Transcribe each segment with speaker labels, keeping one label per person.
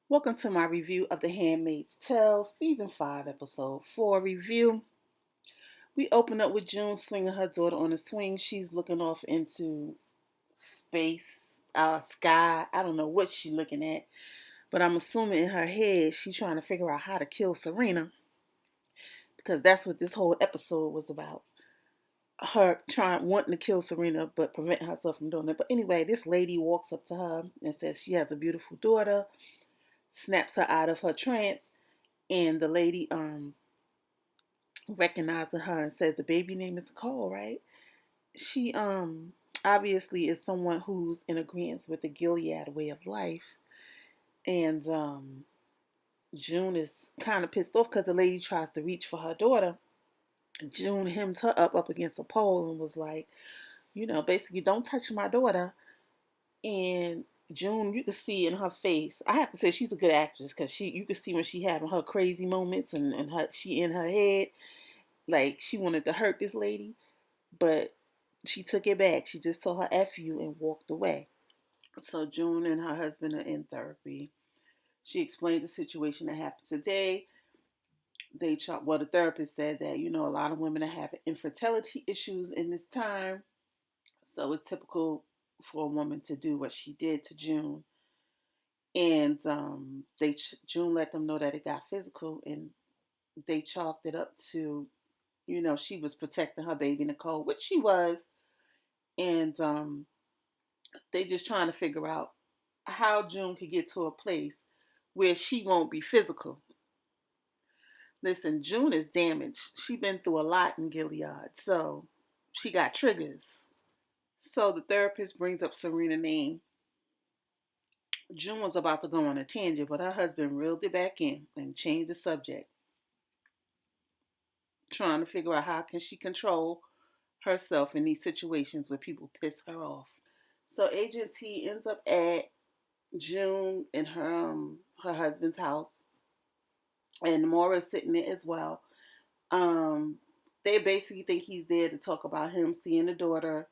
Speaker 1: Welcome to my review of The Handmaid's Tale, Season 5, Episode 4 review. We open up with June swinging her daughter on a swing. She's looking off into space, sky. I don't know what she's looking at, but I'm assuming in her head she's trying to figure out how to kill Serena because that's what this whole episode was about. Her wanting to kill Serena but prevent herself from doing it. But anyway, this lady walks up to her and says she has a beautiful daughter, snaps her out of her trance, and the lady recognizes her and says the baby name is Nicole, right? She obviously is someone who's in agreement with the Gilead way of life. And June is kind of pissed off because the lady tries to reach for her daughter. June hems her up against a pole and was like, basically, don't touch my daughter. And June, you can see in her face. I have to say she's a good actress because you can see when she having her crazy moments and she in her head like she wanted to hurt this lady, but she took it back. She just told her F you and walked away. So June and her husband are in therapy. She explained the situation that happened today. The therapist said that, a lot of women are having infertility issues in this time. So it's typical for a woman to do what she did to June. And June let them know that it got physical, and they chalked it up to, she was protecting her baby Nicole, which she was. And they just trying to figure out how June could get to a place where she won't be physical. Listen, June is damaged. She been through a lot in Gilead, so she got triggers. So the therapist brings up Serena's name. June was about to go on a tangent, but her husband reeled it back in and changed the subject, trying to figure out how can she control herself in these situations where people piss her off. So Agent T ends up at June in her husband's house, and Maura's sitting there as well. Um, they basically think he's there to talk about him seeing the daughter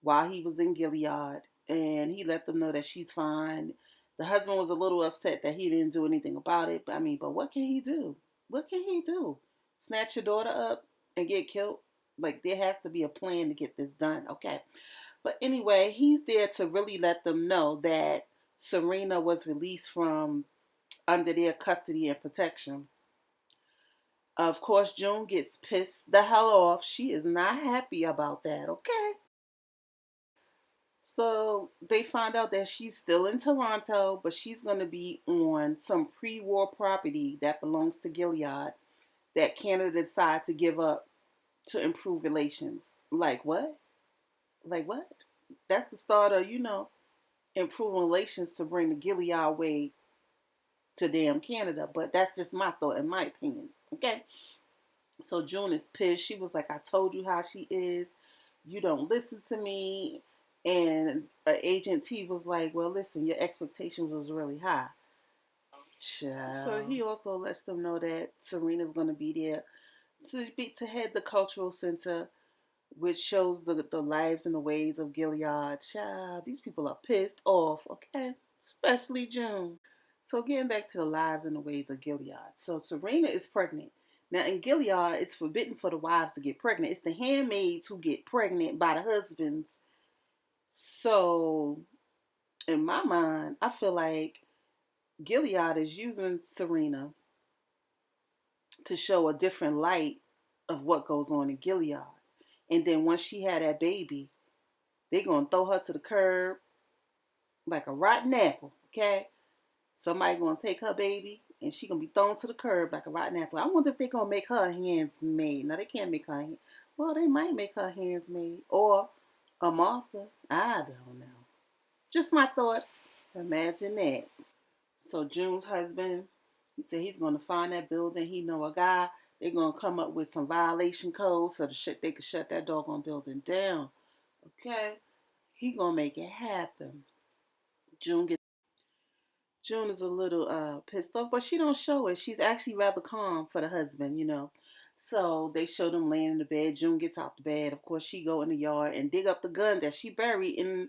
Speaker 1: while he was in Gilead, and he let them know that she's fine. The husband was a little upset that he didn't do anything about it, but what can he do? What can he do? Snatch your daughter up and get killed? Like, there has to be a plan to get this done, okay? But anyway, he's there to really let them know that Serena was released from under their custody and protection. Of course, June gets pissed the hell off. She is not happy about that, okay? So they find out that she's still in Toronto, but she's going to be on some pre war property that belongs to Gilead that Canada decided to give up to improve relations. Like what? Like what? That's the start of, improving relations to bring the Gilead way to damn Canada. But that's just my thought, in my opinion. Okay? So June is pissed. She was like, I told you how she is. You don't listen to me. And Agent T was like, well, listen, your expectations was really high. Child. So he also lets them know that Serena's going to be there to head the cultural center, which shows the lives and the ways of Gilead. Child, these people are pissed off, okay? Especially June. So getting back to the lives and the ways of Gilead. So Serena is pregnant. Now in Gilead, it's forbidden for the wives to get pregnant. It's the handmaids who get pregnant by the husbands. So in my mind, I feel like Gilead is using Serena to show a different light of what goes on in Gilead. And then once she had that baby, they're going to throw her to the curb like a rotten apple, okay? Somebody going to take her baby and she going to be thrown to the curb like a rotten apple. I wonder if they're going to make her handsmaid. No, they can't make her hands. Well, they might make her handsmaid or a Martha. I don't know. Just my thoughts. Imagine that. So June's husband, he said he's going to find that building. He know a guy. They're going to come up with some violation codes so they could shut that doggone building down. Okay? He going to make it happen. June gets June is a little pissed off, but she don't show it. She's actually rather calm for the husband. So they show them laying in the bed. June gets out the bed. Of course, she go in the yard and dig up the gun that she buried in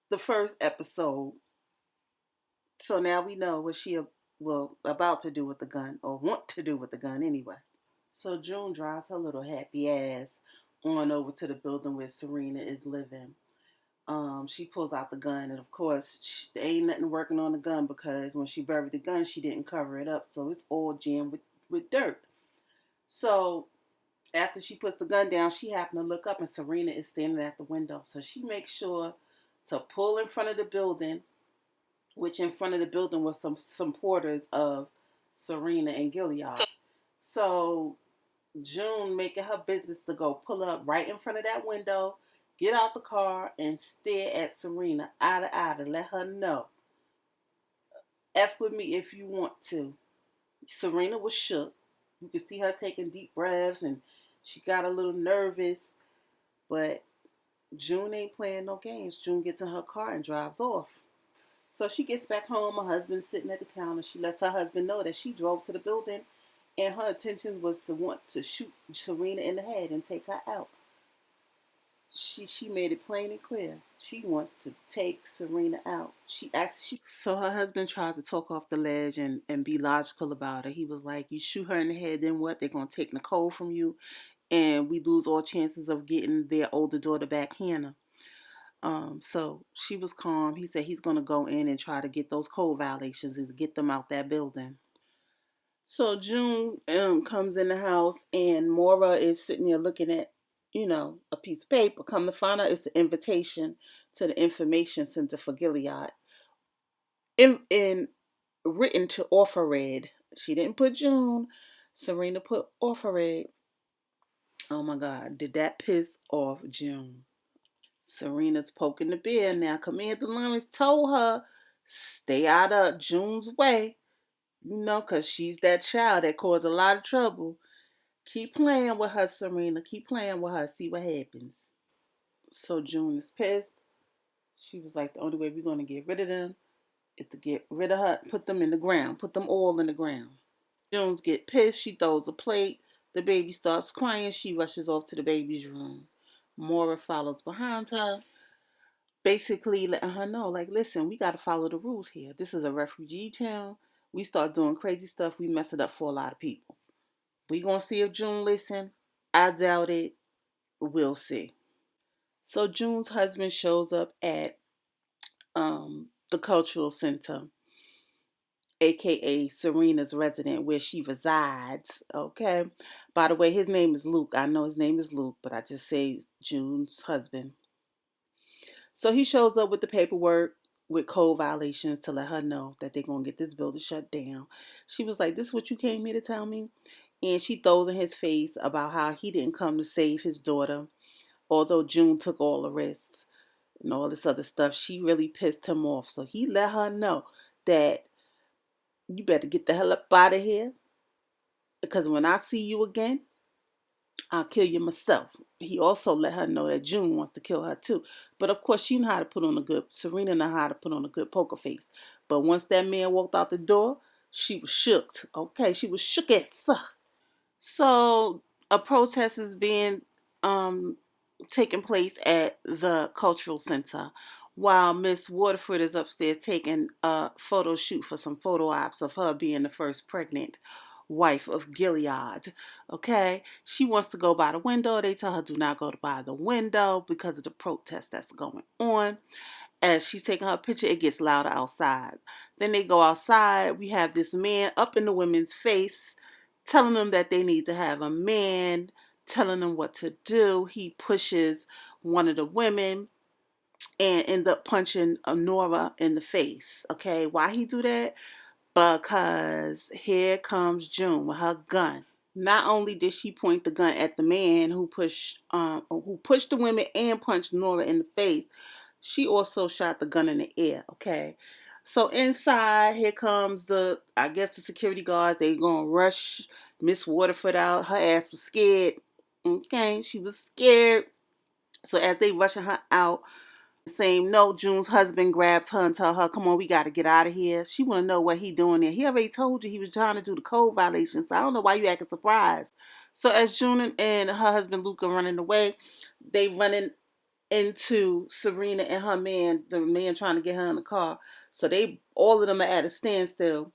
Speaker 1: the first episode So now we know what she will about to do with the gun, or want to do with the gun anyway. So June drives her little happy ass on over to the building where Serena is living. She pulls out the gun, and of course, there ain't nothing working on the gun because when she buried the gun, she didn't cover it up, so it's all jammed with dirt. So after she puts the gun down, she happened to look up, and Serena is standing at the window. So she makes sure to pull in front of the building, which in front of the building was some supporters of Serena and Gilead. So June making her business to go pull up right in front of that window, get out the car, and stare at Serena eye to eye to let her know, F with me if you want to. Serena was shook. You could see her taking deep breaths and she got a little nervous, but June ain't playing no games. June gets in her car and drives off. So she gets back home. Her husband's sitting at the counter. She lets her husband know that she drove to the building and her intention was to want to shoot Serena in the head and take her out. She made it plain and clear. She wants to take Serena out. So her husband tries to talk off the ledge and be logical about it. He was like, you shoot her in the head, then what? They're gonna take Nicole from you and we lose all chances of getting their older daughter back, Hannah. So she was calm. He said he's gonna go in and try to get those code violations and get them out that building. So June comes in the house and Maura is sitting there looking at, a piece of paper. Come to find out it's an invitation to the information center for Gilead. In written to offer read. She didn't put June. Serena put offer read. Oh my God, did that piss off June? Serena's poking the bear now. Commander Lawrence told her, stay out of June's way. Because she's that child that caused a lot of trouble. Keep playing with her, Serena. Keep playing with her. See what happens. So June is pissed. She was like, the only way we're going to get rid of them is to get rid of her, put them in the ground, put them all in the ground. Junes get pissed. She throws a plate. The baby starts crying. She rushes off to the baby's room. Maura follows behind her, basically letting her know, like, listen, we got to follow the rules here. This is a refugee town. We start doing crazy stuff, we mess it up for a lot of people. We gonna see if June listen. I doubt it. We'll see. So June's husband shows up at the cultural center, aka Serena's resident, where she resides. Okay. By the way, his name is Luke. I know his name is Luke, but I just say June's husband. So he shows up with the paperwork with code violations to let her know that they're gonna get this building shut down. She was like, "This is what you came here to tell me?" And she throws in his face about how he didn't come to save his daughter, although June took all the risks and all this other stuff. She really pissed him off. So he let her know that you better get the hell up out of here because when I see you again, I'll kill you myself. He also let her know that June wants to kill her too. But of course, she know how to put on a good, Serena know how to put on a good poker face. But once that man walked out the door, she was shook. Okay, she was shook as fuck. So a protest is being um, taking place at the cultural center while Miss Waterford is upstairs taking a photo shoot for some photo ops of her being the first pregnant wife of Gilead. Okay, she wants to go by the window. They tell her do not go by the window because of the protest that's going on. As she's taking her picture, it gets louder outside. Then they go outside. We have this man up in the women's face telling them that they need to have a man, telling them what to do. He pushes one of the women and end up punching Nora in the face. Okay, why he do that? Because here comes June with her gun. Not only did she point the gun at the man who pushed the women and punched Nora in the face, she also shot the gun in the air. Okay, so inside here comes the security guards. They gonna rush Miss Waterford out. Her ass was scared. Okay, she was scared. So as they rushing her out, same note, June's husband grabs her and tell her, "Come on, we got to get out of here." She want to know what he doing there. He already told you he was trying to do the code violations, so I don't know why you acting surprised. So as June and her husband Luke are running away, they running into Serena and her man, the man trying to get her in the car. So they all of them are at a standstill.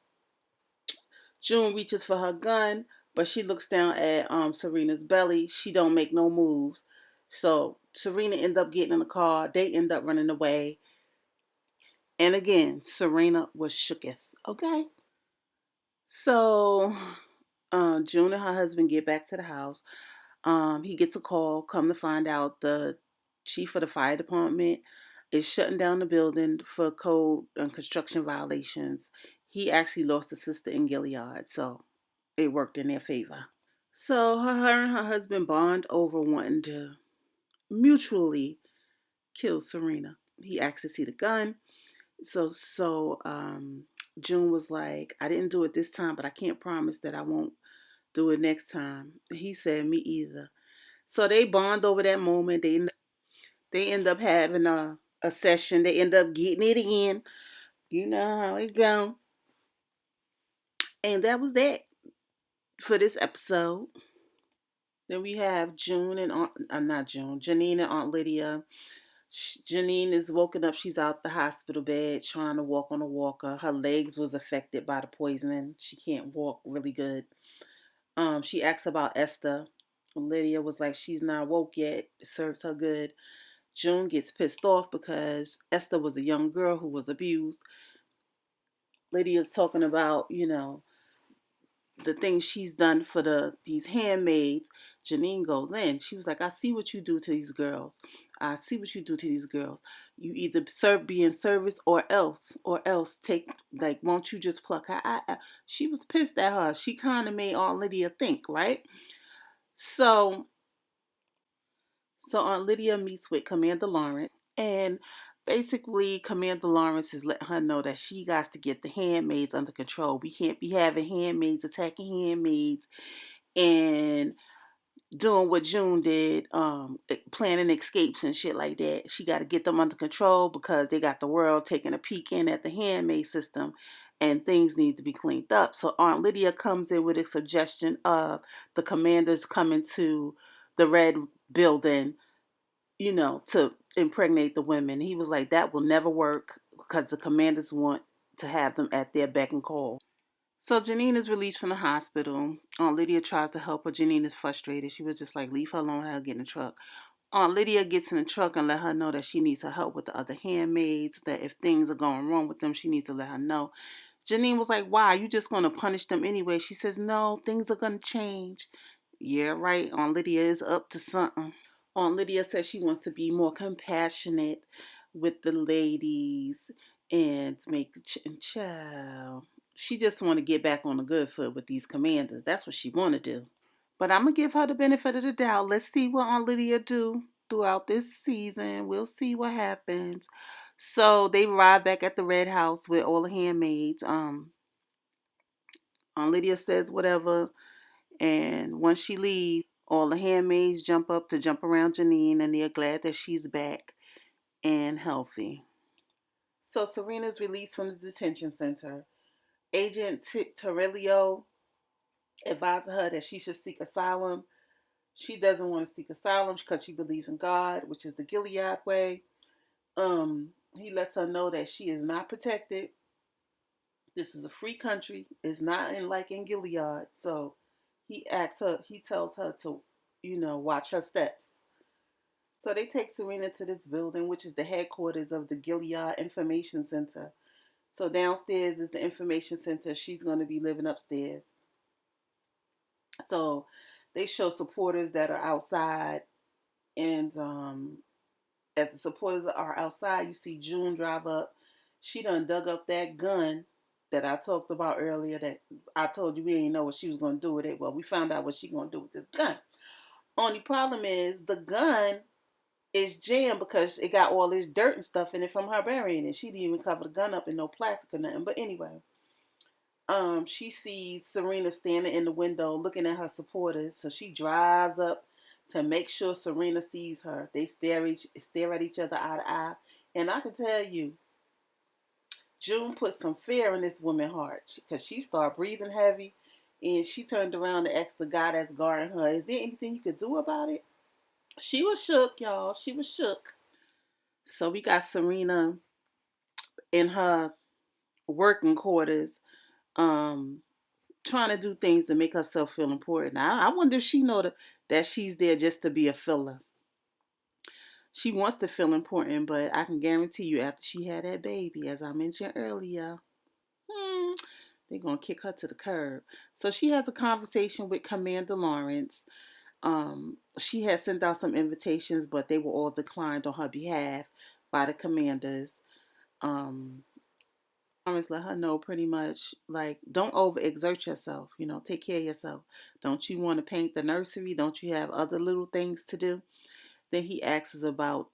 Speaker 1: June reaches for her gun, but she looks down at Serena's belly. She don't make no moves. So Serena end up getting in the car. They end up running away. And again, Serena was shooketh. Okay. So June and her husband get back to the house. He gets a call. Come to find out, the chief of the fire department is shutting down the building for code and construction violations. He actually lost a sister in Gilead, so it worked in their favor. So her and her husband bond over wanting to mutually kill Serena. He asked to see the gun. So June was like, I didn't do it this time, but I can't promise that I won't do it next time. He said, me either. So they bond over that moment. They end up having a session. They end up getting it in. You know how it go. And that was that for this episode. Then we have June and I'm not June, Janine and Aunt Lydia. Janine is woken up. She's out the hospital bed trying to walk on a walker. Her legs was affected by the poisoning. She can't walk really good. She asks about Esther. Lydia was like, she's not woke yet. It serves her good. June gets pissed off because Esther was a young girl who was abused. Lydia's talking about, the things she's done for these handmaids. Janine goes in. She was like, I see what you do to these girls. I see what you do to these girls. You either be in service or else take, like, won't you just pluck her? She was pissed at her. She kind of made Aunt Lydia think, right? So Aunt Lydia meets with Commander Lawrence, and basically Commander Lawrence is letting her know that she got to get the handmaids under control. We can't be having handmaids attacking handmaids and doing what June did, planning escapes and shit like that. She got to get them under control because they got the world taking a peek in at the handmaid system, and things need to be cleaned up. So Aunt Lydia comes in with a suggestion of the commanders coming to the Red Building, to impregnate the women. He was like, that will never work because the commanders want to have them at their beck and call. So Janine is released from the hospital. Aunt Lydia tries to help her. Janine is frustrated. She was just like, leave her alone, let her get in the truck. Aunt Lydia gets in the truck and let her know that she needs her help with the other handmaids, that if things are going wrong with them, she needs to let her know. Janine was like, why? You just going to punish them anyway? She says, no, things are going to change. Yeah, right. Aunt Lydia is up to something. Aunt Lydia says she wants to be more compassionate with the ladies and make child. She just want to get back on the good foot with these commanders. That's what she want to do. But I'm gonna give her the benefit of the doubt. Let's see what Aunt Lydia do throughout this season. We'll see what happens. So they arrive back at the Red House with all the handmaids. Aunt Lydia says whatever, and once she leaves, all the handmaids jump up to jump around Janine, and they're glad that she's back and healthy. So Serena's released from the detention center. Agent Torello advised her that she should seek asylum. She doesn't want to seek asylum because she believes in God, which is the Gilead way. He lets her know that she is not protected. This is a free country. It's not in Gilead. So he tells her to, watch her steps. So they take Serena to this building, which is the headquarters of the Gilead Information Center. So downstairs is the information center. She's going to be living upstairs. So they show supporters that are outside, and as the supporters are outside, you see June drive up. She done dug up that gun that I talked about earlier, that I told you we didn't know what she was going to do with it. Well, we found out what she's going to do with this gun. Only problem is the gun is jammed because it got all this dirt and stuff in it from her burying it. She didn't even cover the gun up in no plastic or nothing. But anyway, she sees Serena standing in the window looking at her supporters. So she drives up to make sure Serena sees her. They stare at each other eye to eye. And I can tell you, June put some fear in this woman's heart because she started breathing heavy, and she turned around to ask the guy that's guarding her, is there anything you could do about it? She was shook, y'all. She was shook. So we got Serena in her working quarters, um, trying to do things to make herself feel important. I wonder if she know that she's there just to be a filler. She wants to feel important, but I can guarantee you after she had that baby, as I mentioned earlier, hmm, they're gonna kick her to the curb. So she has a conversation with Commander Lawrence. She had sent out some invitations, but they were all declined on her behalf by the commanders. Um, Lawrence let her know pretty much like, don't overexert yourself. Take care of yourself. Don't you want to paint the nursery? Don't you have other little things to do? Then he asks about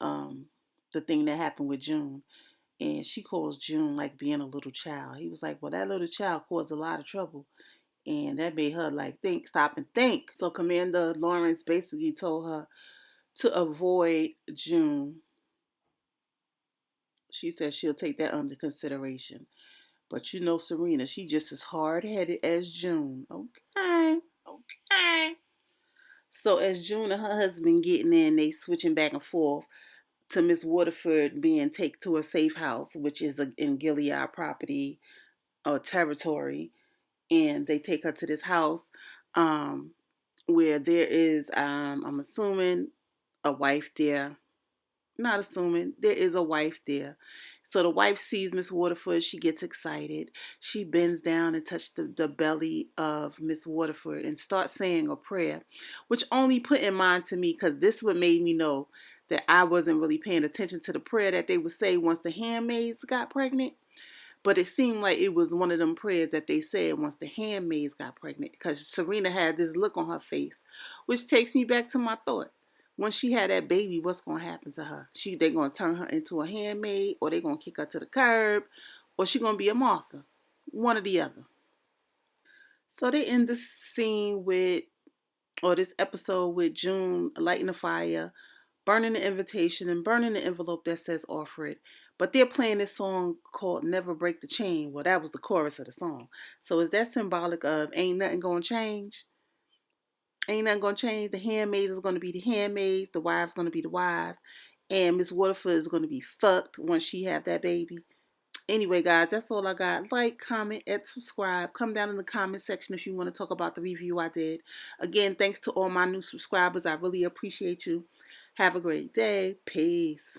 Speaker 1: the thing that happened with June, and she calls June like being a little child. He was like, well, that little child caused a lot of trouble, and that made her like think, stop and think. So Commander Lawrence basically told her to avoid June. She said she'll take that under consideration. But Serena, she just as hard headed as June. Okay. Okay. So as June and her husband getting in, they switching back and forth to Miss Waterford being taken to a safe house, which is in Gilead property or territory. And they take her to this house um, where there is, I'm assuming, a wife there. Not assuming, there is a wife there. So the wife sees Miss Waterford. She gets excited. She bends down and touches the belly of Miss Waterford and starts saying a prayer, which only put in mind to me because this would made me know that I wasn't really paying attention to the prayer that they would say once the handmaids got pregnant. But it seemed like it was one of them prayers that they said once the handmaids got pregnant, because Serena had this look on her face, which takes me back to my thought. Once she had that baby, what's gonna happen to her? They gonna turn her into a handmaid, or they gonna kick her to the curb, or she gonna be a Martha, one or the other. So they end the scene with, or this episode with June lighting a fire, burning the invitation, and burning the envelope that says offer it. But they're playing this song called Never Break the Chain. Well, that was the chorus of the song. So is that symbolic of ain't nothing gonna change? Ain't nothing gonna change. The handmaids is gonna be the handmaids, the wives gonna be the wives, and Miss Waterford is gonna be fucked once she have that baby. Anyway, guys, that's all I got. Like, comment, and subscribe. Come down in the comment section if you want to talk about the review I did. Again, thanks to all my new subscribers. I really appreciate you. Have a great day. Peace.